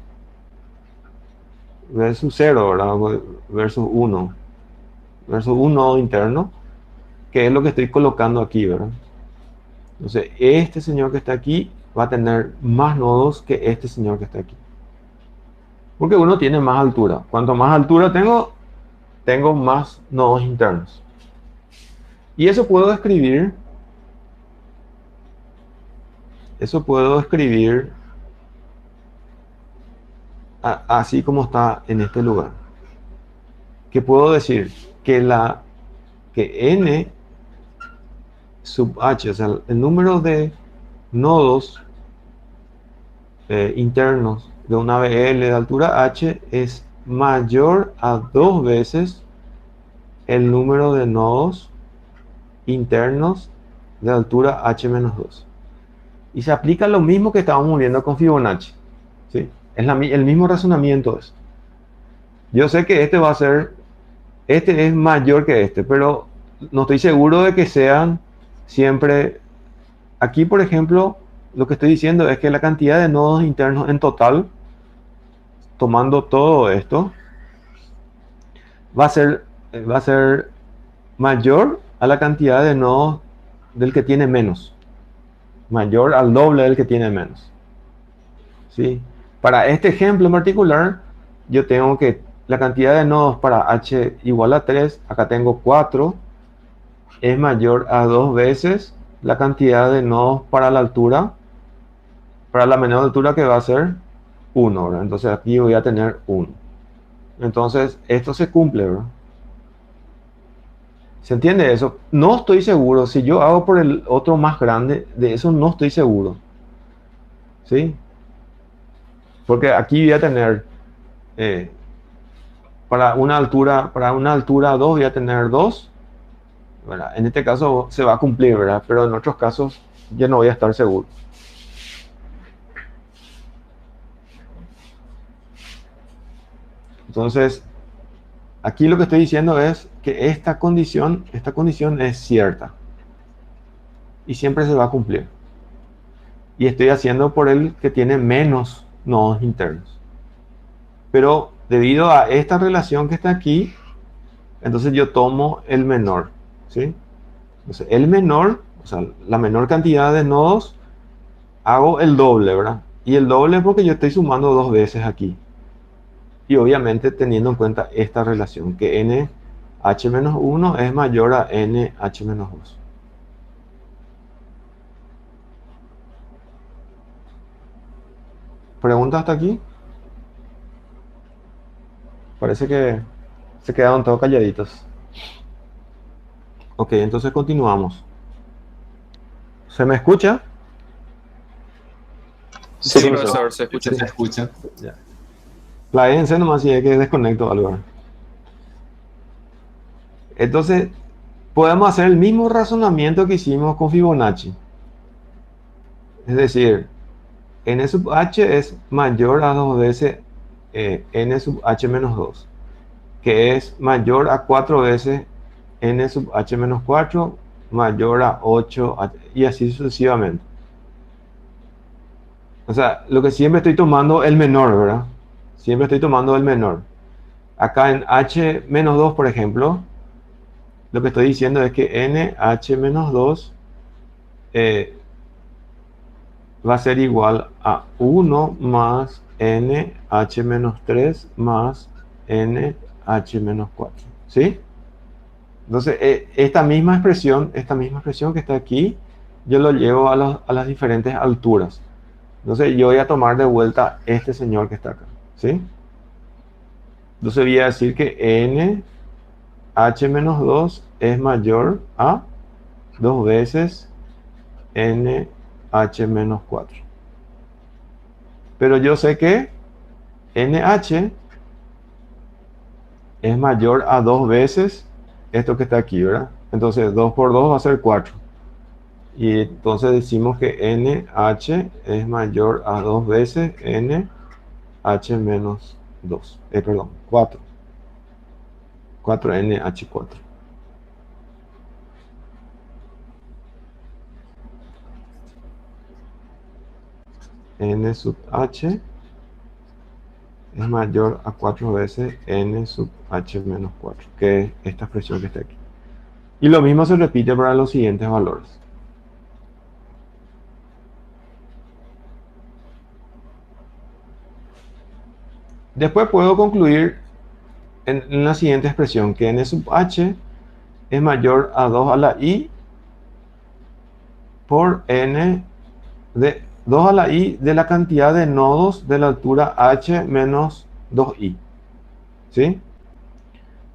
0, ¿verdad? Versus 1. Versus un nodo interno, que es lo que estoy colocando aquí, ¿verdad? Entonces, este señor que está aquí va a tener más nodos que este señor que está aquí. Porque uno tiene más altura. Cuanto más altura tengo más nodos internos. Y eso puedo escribir así como está en este lugar. Que puedo decir que n sub h, o sea, el número de nodos internos de una BL de altura h es mayor a 2 veces el número de nodos internos de altura h menos 2. Y se aplica lo mismo que estábamos viendo con Fibonacci, ¿sí? Es el mismo razonamiento. Yo sé que este es mayor que este, pero no estoy seguro de que sean siempre. Aquí, por ejemplo, lo que estoy diciendo es que la cantidad de nodos internos en total, tomando todo esto, va a ser mayor a la cantidad de nodos del que tiene menos. Mayor al doble del que tiene menos. ¿Sí? Para este ejemplo en particular, yo tengo que la cantidad de nodos para h igual a 3, acá tengo 4, es mayor a 2 veces la cantidad de nodos para la altura para la menor altura que va a ser 1, ¿verdad? Entonces aquí voy a tener 1. Entonces esto se cumple, ¿verdad? ¿Se entiende eso? No estoy seguro. Si yo hago por el otro más grande, de eso no estoy seguro. ¿Sí? Porque aquí voy a tener, eh, para una altura 2 voy a tener 2, ¿verdad? En este caso se va a cumplir, ¿verdad? Pero en otros casos ya no voy a estar seguro. Entonces, aquí lo que estoy diciendo es que esta condición es cierta y siempre se va a cumplir. Y estoy haciendo por el que tiene menos nodos internos. Pero debido a esta relación que está aquí, entonces yo tomo el menor, ¿sí? Entonces el menor, o sea, la menor cantidad de nodos, hago el doble, ¿verdad? Y el doble es porque yo estoy sumando 2 veces aquí. Y obviamente teniendo en cuenta esta relación, que nh-1 es mayor a nh-2. ¿Pregunta hasta aquí? Parece que se quedaron todos calladitos. Ok, entonces continuamos. ¿Se me escucha? Sí, Sí, profesor, se escucha. Se escucha. Ya. Pláyense nomás si es que desconecto algo. Entonces, podemos hacer el mismo razonamiento que hicimos con Fibonacci. Es decir, n sub h es mayor a 2 veces n sub h menos 2, que es mayor a 4 veces n sub h menos 4, mayor a 8, y así sucesivamente. O sea, lo que siempre estoy tomando el menor, ¿verdad? Siempre estoy tomando el menor. Acá en h menos 2, por ejemplo, lo que estoy diciendo es que nh menos 2 va a ser igual a 1 más nh menos 3 más nh menos 4. ¿Sí? Entonces, esta misma expresión que está aquí, yo lo llevo a las diferentes alturas. Entonces, yo voy a tomar de vuelta este señor que está acá. ¿Sí? Entonces, voy a decir que nh menos 2 es mayor a 2 veces nh menos 4. Pero yo sé que nh es mayor a 2 veces esto que está aquí, ¿verdad? Entonces 2 por 2 va a ser 4. Y entonces decimos que nh es mayor a 2 veces nh menos 2. Perdón, 4. 4nh4. N sub h es mayor a 4 veces n sub h menos 4, que es esta expresión que está aquí. Y lo mismo se repite para los siguientes valores. Después puedo concluir en la siguiente expresión, que n sub h es mayor a 2 a la i por n de 2 a la i de la cantidad de nodos de la altura h menos 2i. ¿Sí?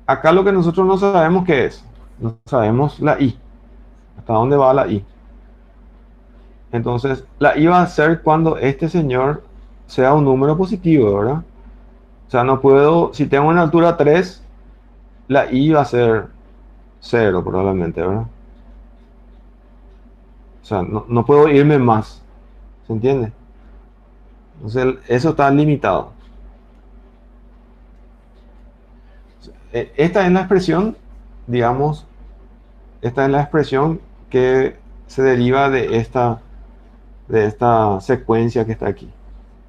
Acá lo que nosotros no sabemos qué es. No sabemos la i. ¿Hasta dónde va la i? Entonces, la i va a ser cuando este señor sea un número positivo, ¿verdad? O sea, no puedo, si tengo una altura 3, la i va a ser 0 probablemente, ¿verdad? O sea, no puedo irme más. ¿Se entiende? Entonces, eso está limitado. Esta es la expresión, digamos, esta es la expresión que se deriva de esta secuencia que está aquí.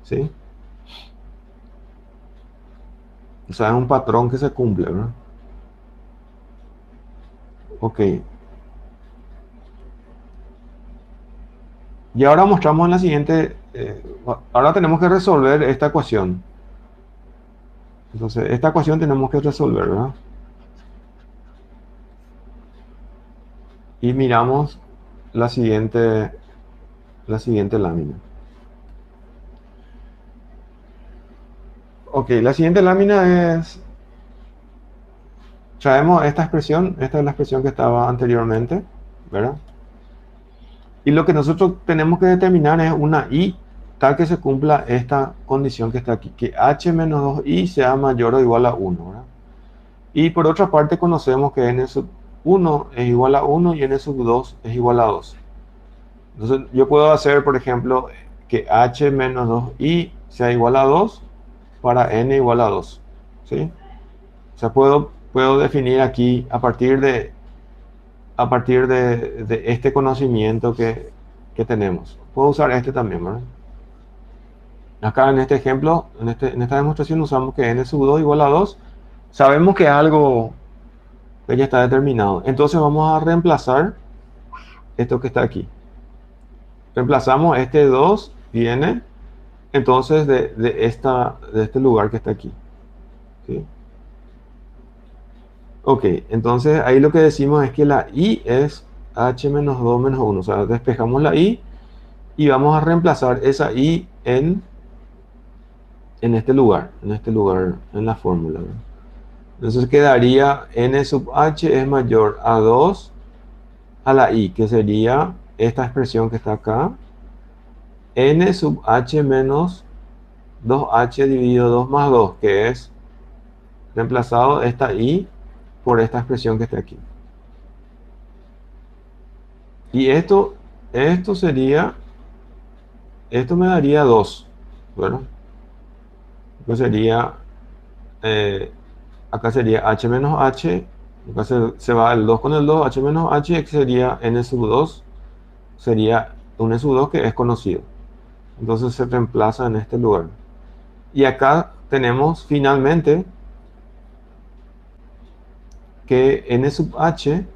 ¿Sí? O sea, es un patrón que se cumple, ¿verdad? Ok. Y ahora mostramos en la siguiente, ahora tenemos que resolver esta ecuación. Entonces, esta ecuación tenemos que resolver, ¿verdad? Y miramos la siguiente lámina. Ok, la siguiente lámina es, traemos esta expresión, esta es la expresión que estaba anteriormente, ¿verdad? Y lo que nosotros tenemos que determinar es una y tal que se cumpla esta condición que está aquí, que h menos 2i sea mayor o igual a 1, ¿verdad? Y por otra parte conocemos que n sub 1 es igual a 1 y n sub 2 es igual a 2. Entonces yo puedo hacer, por ejemplo, que h menos 2i sea igual a 2 para n igual a 2, ¿sí? O sea, puedo definir aquí a partir de este conocimiento que tenemos. Puedo usar este también, ¿verdad? Acá en este ejemplo, en esta demostración usamos que n sub 2 igual a 2. Sabemos que es algo que ya está determinado. Entonces vamos a reemplazar esto que está aquí. Reemplazamos este 2 viene entonces de este lugar que está aquí, ¿sí? Ok, entonces ahí lo que decimos es que la i es h menos 2 menos 1. O sea, despejamos la i y vamos a reemplazar esa i en este lugar, en la fórmula, ¿verdad? Entonces quedaría n sub h es mayor a 2 a la i, que sería esta expresión que está acá, n sub h menos 2h dividido 2 más 2, que es reemplazado esta i por esta expresión que está aquí. Y esto sería, esto me daría 2, bueno, pues sería, acá sería h menos h, acá se va el 2 con el 2, h menos h, que sería n sub 2, sería un n sub 2 que es conocido. Entonces se reemplaza en este lugar. Y acá tenemos finalmente que n sub h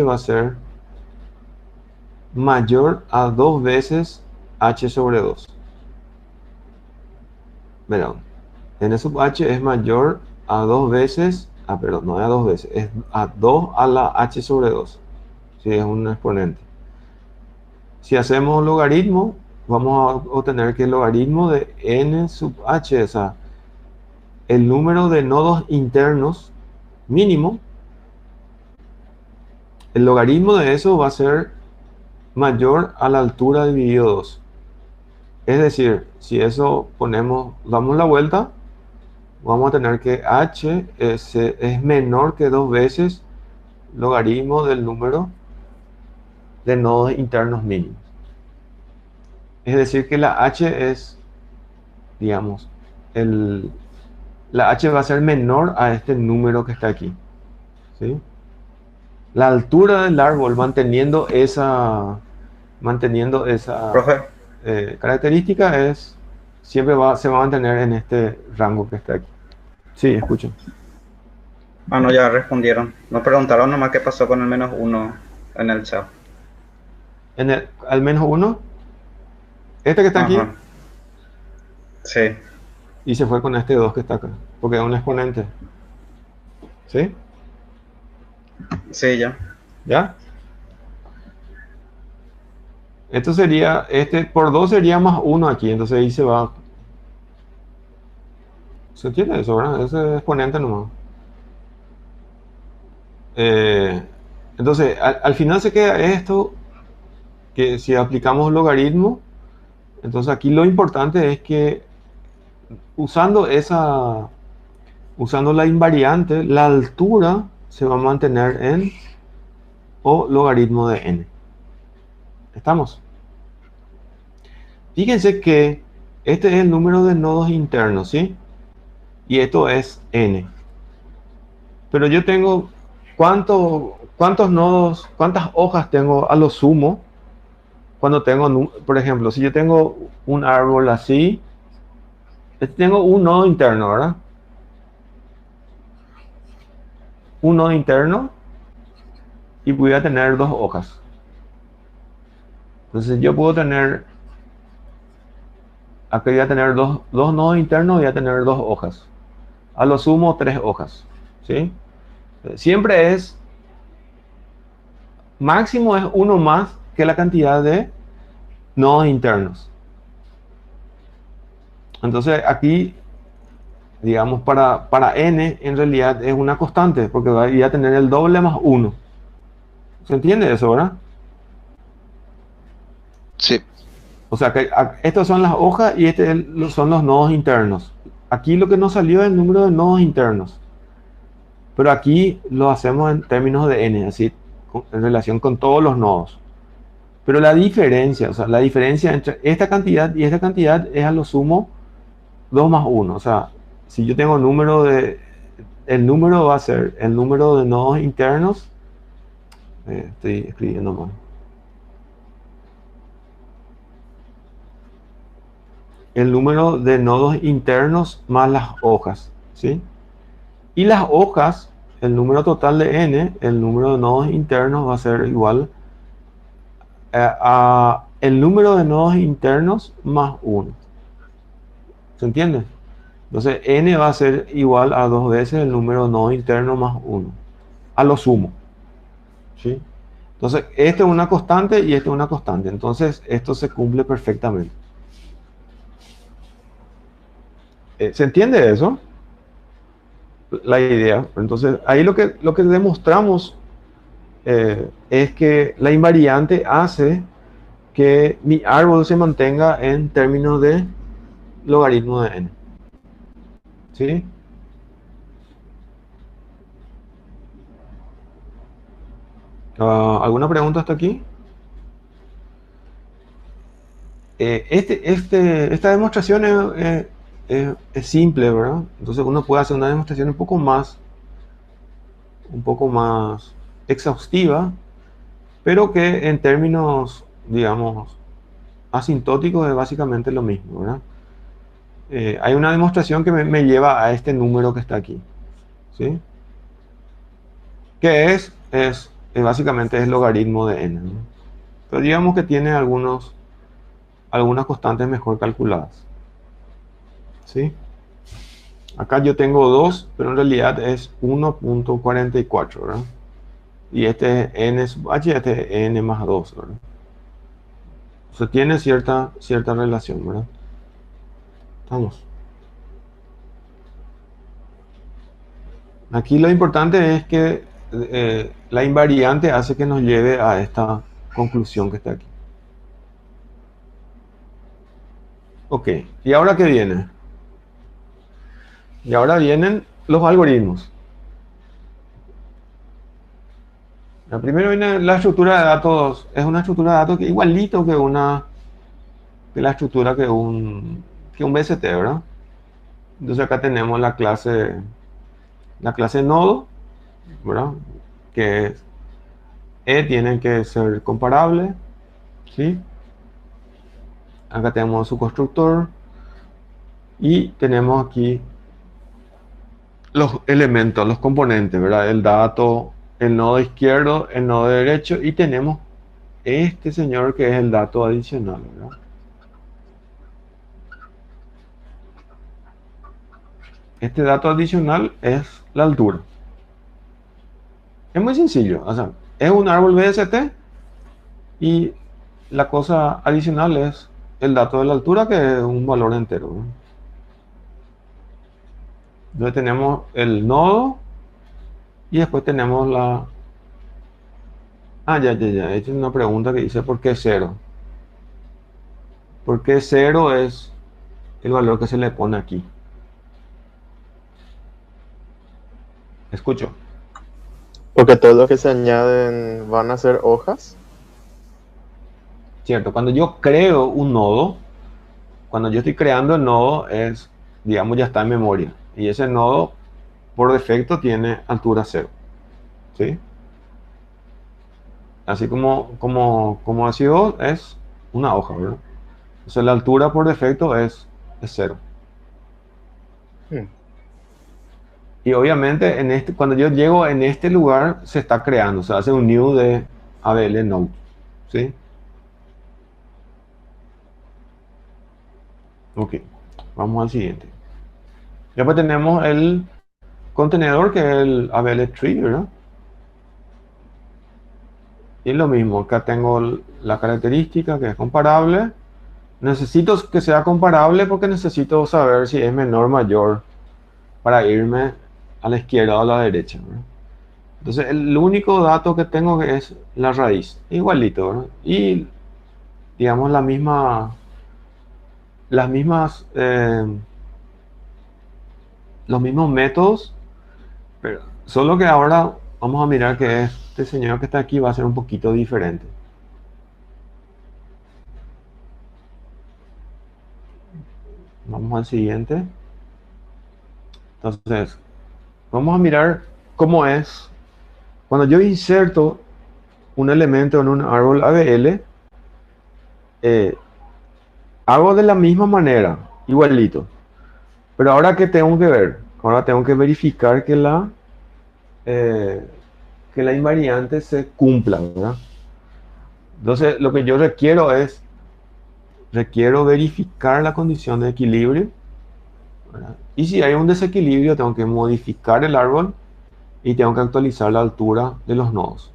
va a ser mayor a 2 veces h sobre 2. Verán, n sub h es mayor a 2 veces, perdón, no es a 2 veces, es a 2 a la h sobre 2. Si es un exponente. Si hacemos logaritmo, vamos a obtener que el logaritmo de n sub h, o sea, el número de nodos internos mínimo, el logaritmo de eso va a ser mayor a la altura dividido 2. Es decir, si eso damos la vuelta, vamos a tener que h es menor que 2 veces logaritmo del número de nodos internos mínimos. Es decir, que la h es, digamos, la h va a ser menor a este número que está aquí, ¿sí? La altura del árbol manteniendo esa Profe, característica siempre se va a mantener en este rango que está aquí. Sí, escucho. no, ya respondieron. Nos preguntaron nomás qué pasó con el menos 1 en el chat. Al menos uno, este que está aquí, Ajá. Sí, y se fue con este 2 que está acá, porque es un exponente. ¿Sí? sí, ya. ¿Ya? Esto sería, por 2 sería más 1 aquí, entonces ahí se va. ¿Se entiende eso, verdad? Ese exponente nomás. Entonces, al final se queda esto, que si aplicamos logaritmo, entonces aquí lo importante es que usando la invariante, la altura se va a mantener en o logaritmo de n. ¿Estamos? Fíjense que este es el número de nodos internos, ¿sí? Y esto es n. Pero yo tengo, ¿cuántos nodos, cuántas hojas tengo a lo sumo? Cuando tengo, por ejemplo, si yo tengo un árbol así, tengo un nodo interno, ¿verdad? Un nodo interno y voy a tener 2 hojas. Entonces yo puedo tener, aquí voy a tener dos nodos internos, voy a tener 2 hojas. A lo sumo 3 hojas, ¿sí? Siempre máximo es uno más que la cantidad de nodos internos. Entonces aquí, digamos, para n en realidad es una constante, porque va a tener el doble más 1. ¿Se entiende eso, verdad? Sí. O sea que estas son las hojas y son los nodos internos. Aquí lo que nos salió es el número de nodos internos. Pero aquí lo hacemos en términos de n, así, en relación con todos los nodos. Pero la diferencia, o sea, la diferencia entre esta cantidad y esta cantidad es a lo sumo 2 más 1. O sea, si yo tengo el número va a ser el número de nodos internos. Estoy escribiendo mal. El número de nodos internos más las hojas, ¿sí? Y las hojas, el número total de n, el número de nodos internos va a ser igual a el número de nodos internos más 1. ¿Se entiende? Entonces n va a ser igual a 2 veces el número de nodos internos más 1, a lo sumo, ¿sí? Entonces esta es una constante y esta es una constante. Entonces esto se cumple perfectamente. ¿Se entiende eso? La idea. Entonces ahí lo que demostramos es que la invariante hace que mi árbol se mantenga en términos de logaritmo de n. ¿Sí? ¿Alguna pregunta hasta aquí? Esta demostración es simple, ¿verdad? Entonces uno puede hacer una demostración un poco más exhaustiva, pero que en términos, digamos, asintóticos es básicamente lo mismo, ¿verdad? Hay una demostración que me lleva a este número que está aquí, ¿sí? Que básicamente es logaritmo de n, ¿no? Pero digamos que tiene algunas constantes mejor calculadas, ¿sí? Acá yo tengo 2, pero en realidad es 1.44, ¿verdad? Y este es n sub h, este es n más 2, ¿verdad? O sea, tiene cierta relación, ¿verdad? Vamos. Aquí lo importante es que la invariante hace que nos lleve a esta conclusión que está aquí. Ok, ¿y ahora qué viene? Y ahora vienen los algoritmos. Primero viene la estructura de datos. Es una estructura de datos que igualito que la estructura que un BCT, ¿verdad? Entonces acá tenemos la clase nodo, ¿verdad? Que tiene que ser comparable, ¿sí? Acá tenemos su constructor y tenemos aquí los elementos, los componentes, ¿verdad? El dato, el nodo izquierdo, el nodo derecho y tenemos este señor que es el dato adicional, ¿verdad? Este dato adicional es la altura. Es muy sencillo, o sea, es un árbol BST y la cosa adicional es el dato de la altura, que es un valor entero, ¿no? Entonces tenemos el nodo y después tenemos la... ya. Esta es una pregunta que dice ¿por qué 0? ¿Por qué 0 es el valor que se le pone aquí? Escucho. Porque todos los que se añaden van a ser hojas. Cierto, cuando yo creo un nodo, cuando yo estoy creando el nodo es, digamos, ya está en memoria. Y ese nodo, por defecto, tiene altura 0. ¿Sí? Así como ha sido, es una hoja, ¿verdad? Entonces la altura por defecto es 0. Y obviamente cuando yo llego en este lugar se está creando, se hace un new de ABL node, ¿sí? Ok, vamos al siguiente. Después tenemos el contenedor que es el ABL tree, ¿verdad? Y lo mismo, acá tengo la característica que es comparable necesito que sea comparable porque necesito saber si es menor o mayor para irme a la izquierda o a la derecha, ¿verdad? Entonces, el único dato que tengo es la raíz, igualito, ¿verdad? Y, digamos, las mismas, los mismos métodos, pero solo que ahora vamos a mirar que este señor que está aquí va a ser un poquito diferente. Vamos al siguiente. Entonces, vamos a mirar cómo es cuando yo inserto un elemento en un árbol ABL. Hago de la misma manera, igualito. Pero ahora, ¿qué tengo que ver? Ahora tengo que verificar que la invariante se cumpla, ¿verdad? Entonces, lo que yo requiero verificar la condición de equilibrio, ¿verdad? Y si hay un desequilibrio, tengo que modificar el árbol y tengo que actualizar la altura de los nodos.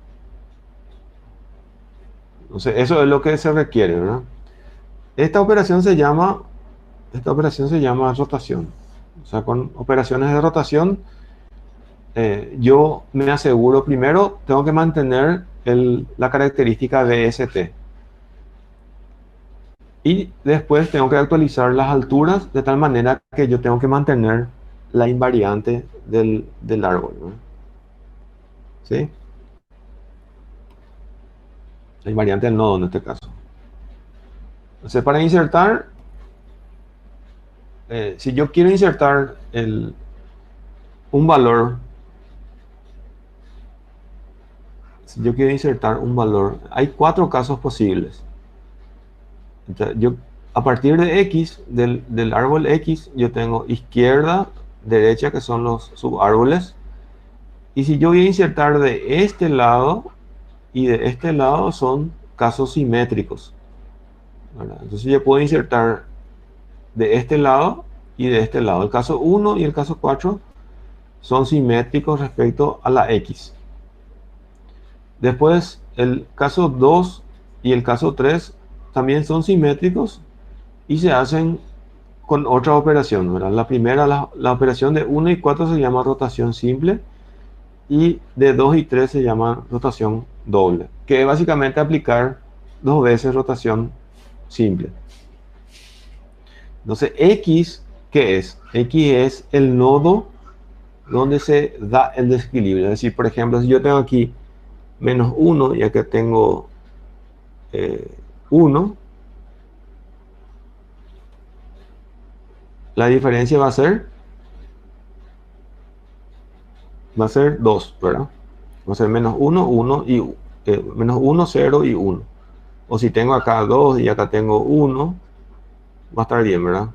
Entonces, eso es lo que se requiere, ¿verdad? Esta operación se llama rotación. O sea, con operaciones de rotación, yo me aseguro, primero tengo que mantener la característica de ST. Y después tengo que actualizar las alturas de tal manera que yo tengo que mantener la invariante del árbol, ¿no? ¿Sí? La invariante del nodo en este caso. Entonces, para insertar, si yo quiero insertar un valor, hay 4 casos posibles. Entonces, a partir de X, del árbol X, yo tengo izquierda, derecha, que son los subárboles. Y si yo voy a insertar de este lado y de este lado, son casos simétricos, ¿verdad? Entonces yo puedo insertar de este lado y de este lado. El caso 1 y el caso 4 son simétricos respecto a la X. Después, el caso 2 y el caso 3 también son simétricos y se hacen con otra operación, ¿verdad? La primera, la operación de 1 y 4 se llama rotación simple y de 2 y 3 se llama rotación doble, que es básicamente aplicar 2 veces rotación simple. Entonces, X, ¿qué es? X es el nodo donde se da el desequilibrio. Es decir, por ejemplo, si yo tengo aquí menos 1 y acá tengo 1, la diferencia va a ser 2, ¿verdad? Va a ser menos 1, 1 y menos 1, 0 y 1. O si tengo acá 2 y acá tengo 1, va a estar bien, ¿verdad?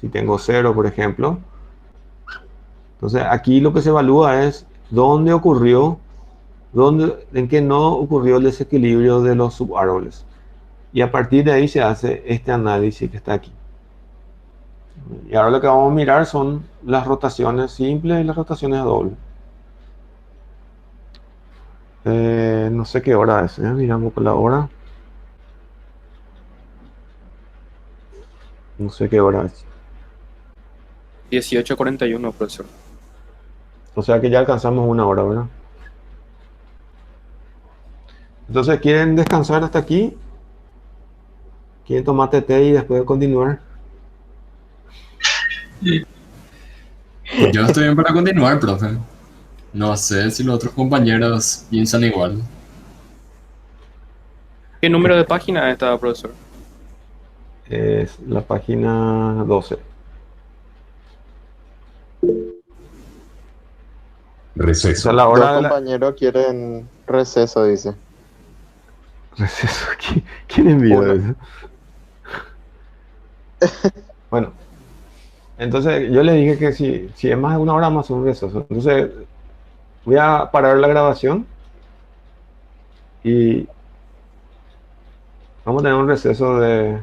Si tengo 0, por ejemplo. Entonces, aquí lo que se evalúa es dónde ocurrió, en qué nodo ocurrió el desequilibrio de los subárboles. Y a partir de ahí se hace este análisis que está aquí. Y ahora lo que vamos a mirar son las rotaciones simples y las rotaciones dobles. No sé qué hora es, miramos por la hora. No sé qué hora es. 18:41, profesor. O sea que ya alcanzamos 1 hora, ¿verdad? Entonces, ¿quieren descansar hasta aquí? ¿Quieren tomar té y después continuar? Yo estoy bien para continuar, profe. No sé si los otros compañeros piensan igual. ¿Qué número de página está, profesor? Es la página 12. O Receso. sea, la Dos hora de la... compañeros quieren receso, dice. Receso. ¿Quién envió Uno. eso? Bueno, entonces yo le dije que si es más de 1 hora más un receso. Entonces voy a parar la grabación y vamos a tener un receso de